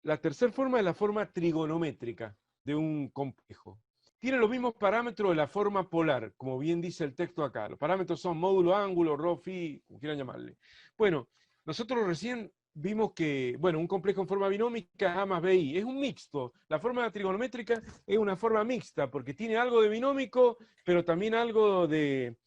la tercera forma es la forma trigonométrica de un complejo. Tiene los mismos parámetros de la forma polar, como bien dice el texto acá. Los parámetros son módulo, ángulo, rho, phi, como quieran llamarle. Bueno, nosotros recién vimos que, bueno, un complejo en forma binómica A más BI es un mixto. La forma trigonométrica es una forma mixta, porque tiene algo de binómico, pero también algo de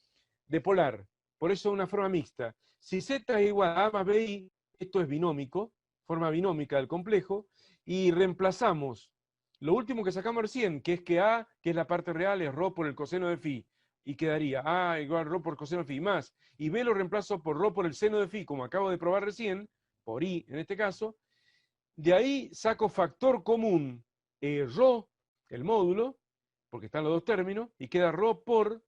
polar. Por eso es una forma mixta. Si Z es igual a A más BI, esto es binómico, forma binómica del complejo, y reemplazamos lo último que sacamos recién, que es que A, que es la parte real, es ρ por el coseno de phi, y quedaría A igual ρ por coseno de phi más, y B lo reemplazo por ρ por el seno de phi, como acabo de probar recién, por I en este caso. De ahí saco factor común, ρ, el módulo, porque están los dos términos, y queda ρ por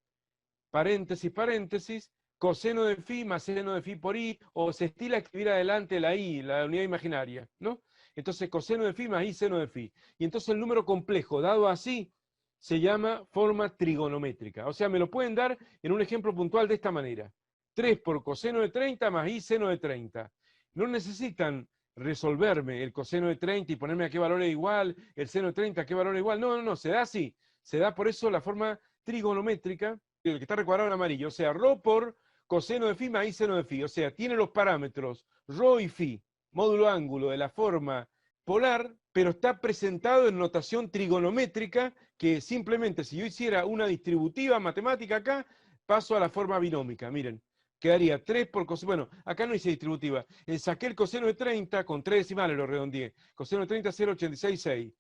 paréntesis, paréntesis, coseno de phi más seno de phi por i, o se estila escribir adelante la i, la unidad imaginaria, ¿no? Entonces coseno de phi más i seno de phi. Y entonces el número complejo, dado así, se llama forma trigonométrica. O sea, me lo pueden dar en un ejemplo puntual de esta manera. 3 por coseno de 30 más i seno de 30. No necesitan resolverme el coseno de 30 y ponerme a qué valor es igual, el seno de 30 a qué valor es igual. No, no, no, se da así. Se da por eso la forma trigonométrica, el que está recuadrado en amarillo, o sea, ρ por coseno de phi más i seno de phi, o sea, tiene los parámetros ρ y phi, módulo ángulo de la forma polar, pero está presentado en notación trigonométrica, que simplemente si yo hiciera una distributiva matemática acá, paso a la forma binómica, miren. Quedaría 3 por coseno, bueno, acá no hice distributiva, saqué el coseno de 30, con 3 decimales lo redondeé, coseno de 30, 0,866.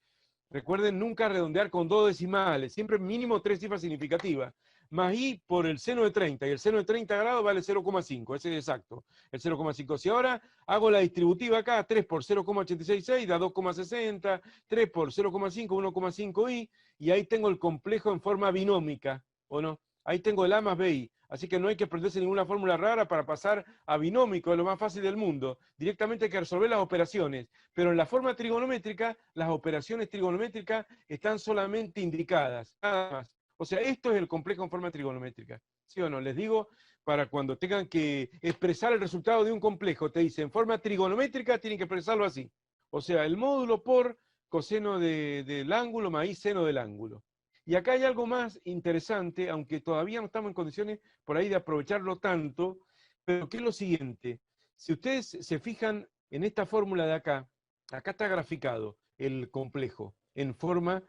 Recuerden nunca redondear con 2 decimales, siempre mínimo 3 cifras significativas. Más i por el seno de 30, y el seno de 30 grados vale 0,5, ese es exacto, el 0,5. Si ahora hago la distributiva acá, 3 por 0,866 da 2,60, 3 por 0,5, 1,5i, y ahí tengo el complejo en forma binómica, ¿o no? Ahí tengo el a más bi, así que no hay que aprenderse ninguna fórmula rara para pasar a binómico, es lo más fácil del mundo. Directamente hay que resolver las operaciones, pero en la forma trigonométrica, las operaciones trigonométricas están solamente indicadas, nada más. O sea, esto es el complejo en forma trigonométrica. ¿Sí o no? Les digo, para cuando tengan que expresar el resultado de un complejo, te dicen, en forma trigonométrica tienen que expresarlo así. O sea, el módulo por coseno del ángulo más i seno del ángulo. Y acá hay algo más interesante, aunque todavía no estamos en condiciones por ahí de aprovecharlo tanto, pero que es lo siguiente. Si ustedes se fijan en esta fórmula de acá, acá está graficado el complejo en forma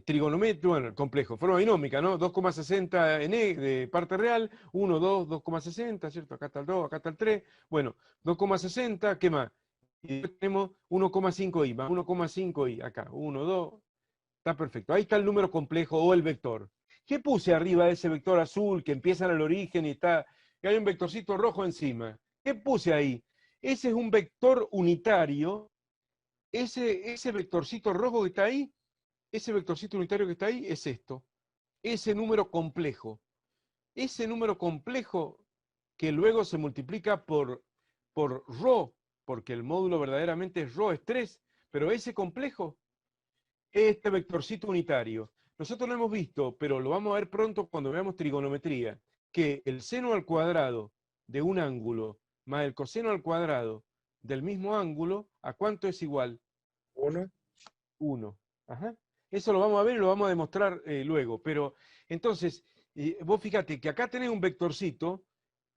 trigonométrica, bueno, el complejo, forma binómica, ¿no? 2,60 en E de parte real, 1, 2, 2,60, ¿cierto? Acá está el 2, acá está el 3, bueno, 2,60, ¿qué más? Y después tenemos 1,5i, más 1,5i, acá, 1, 2, está perfecto. Ahí está el número complejo o el vector. ¿Qué puse arriba de ese vector azul que empieza en el origen y está, y hay un vectorcito rojo encima? ¿Qué puse ahí? Ese es un vector unitario. Ese vectorcito rojo que está ahí, ese vectorcito unitario que está ahí es esto. Ese número complejo. Ese número complejo que luego se multiplica por ρ, porque el módulo verdaderamente es ρ, es 3, pero ese complejo, este vectorcito unitario. Nosotros lo hemos visto, pero lo vamos a ver pronto cuando veamos trigonometría, que el seno al cuadrado de un ángulo más el coseno al cuadrado del mismo ángulo, ¿a cuánto es igual? 1. 1. Ajá. Eso lo vamos a ver y lo vamos a demostrar luego. Pero entonces, vos fíjate que acá tenés un vectorcito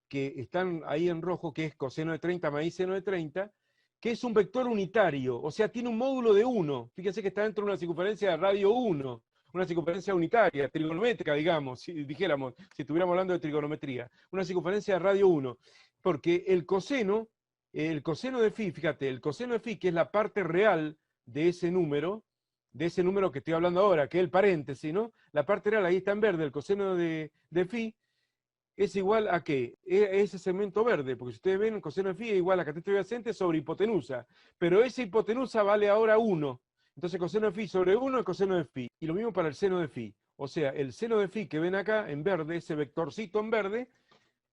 que están ahí en rojo, que es coseno de 30 más i seno de 30, que es un vector unitario, o sea, tiene un módulo de 1. Fíjense que está dentro de una circunferencia de radio 1, una circunferencia unitaria, trigonométrica, digamos, si dijéramos, si estuviéramos hablando de trigonometría, una circunferencia de radio 1, porque el coseno de phi, fíjate, el coseno de phi, que es la parte real de ese número que estoy hablando ahora, que es el paréntesis, ¿no? La parte real, ahí está en verde, el coseno de phi, es igual a qué? Ese segmento verde, porque si ustedes ven, coseno de phi es igual a cateto adyacente sobre hipotenusa, pero esa hipotenusa vale ahora 1. Entonces coseno de phi sobre 1 es coseno de phi. Y lo mismo para el seno de phi. O sea, el seno de phi que ven acá en verde, ese vectorcito en verde,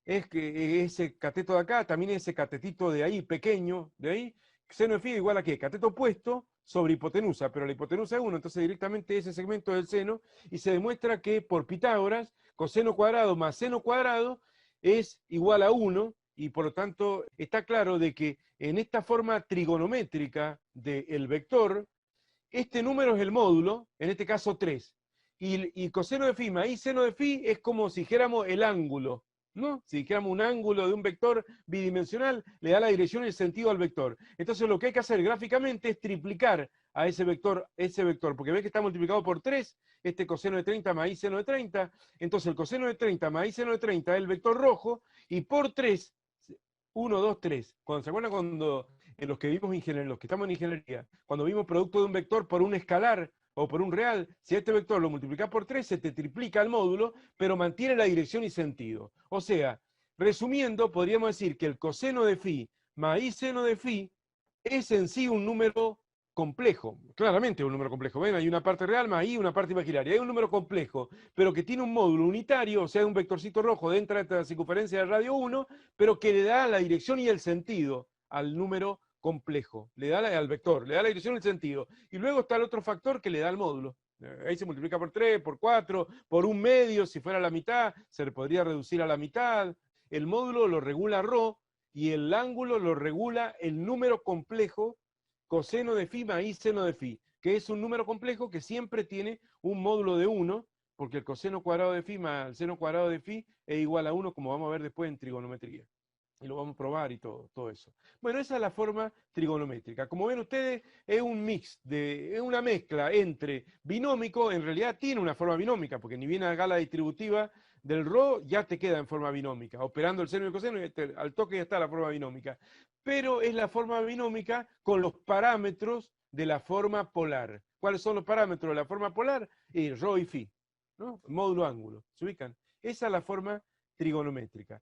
es que ese cateto de acá, también ese catetito de ahí, pequeño, de ahí, seno de phi igual a qué? Cateto opuesto sobre hipotenusa, pero la hipotenusa es 1, entonces directamente ese segmento del seno, y se demuestra que por Pitágoras, coseno cuadrado más seno cuadrado es igual a 1, y por lo tanto está claro de que en esta forma trigonométrica del vector, este número es el módulo, en este caso 3. Y coseno de phi más i seno de phi es como si dijéramos el ángulo, ¿no? Si dijéramos un ángulo de un vector bidimensional, le da la dirección y el sentido al vector. Entonces lo que hay que hacer gráficamente es triplicar a ese vector, porque ve que está multiplicado por 3, este coseno de 30 más i seno de 30, entonces el coseno de 30 más i seno de 30 es el vector rojo, y por 3, 1, 2, 3. ¿Se acuerdan cuando en los que vimos ingeniería, los que estamos en ingeniería, cuando vimos producto de un vector por un escalar o por un real, si a este vector lo multiplicas por 3, se te triplica el módulo, pero mantiene la dirección y sentido. O sea, resumiendo, podríamos decir que el coseno de phi más i seno de phi es en sí un número complejo, claramente es un número complejo. Ven, hay una parte real más i, una parte imaginaria. Hay un número complejo, pero que tiene un módulo unitario, o sea, un vectorcito rojo dentro de esta circunferencia de radio 1, pero que le da la dirección y el sentido al número complejo. Le da al vector, le da la dirección y el sentido. Y luego está el otro factor que le da al módulo. Ahí se multiplica por 3, por 4, por un medio, si fuera la mitad, se le podría reducir a la mitad. El módulo lo regula ρ, y el ángulo lo regula el número complejo coseno de phi más i seno de phi, que es un número complejo que siempre tiene un módulo de 1, porque el coseno cuadrado de phi más el seno cuadrado de phi es igual a 1, como vamos a ver después en trigonometría. Y lo vamos a probar y todo eso. Bueno, esa es la forma trigonométrica. Como ven ustedes, es un mix, es una mezcla entre binómico, en realidad tiene una forma binómica, porque ni bien haga la distributiva del ρ, ya te queda en forma binómica. Operando el seno y el coseno, al toque ya está la forma binómica. Pero es la forma binómica con los parámetros de la forma polar. ¿Cuáles son los parámetros de la forma polar? Ρ y phi, ¿no? Módulo ángulo, ¿se ubican? Esa es la forma trigonométrica.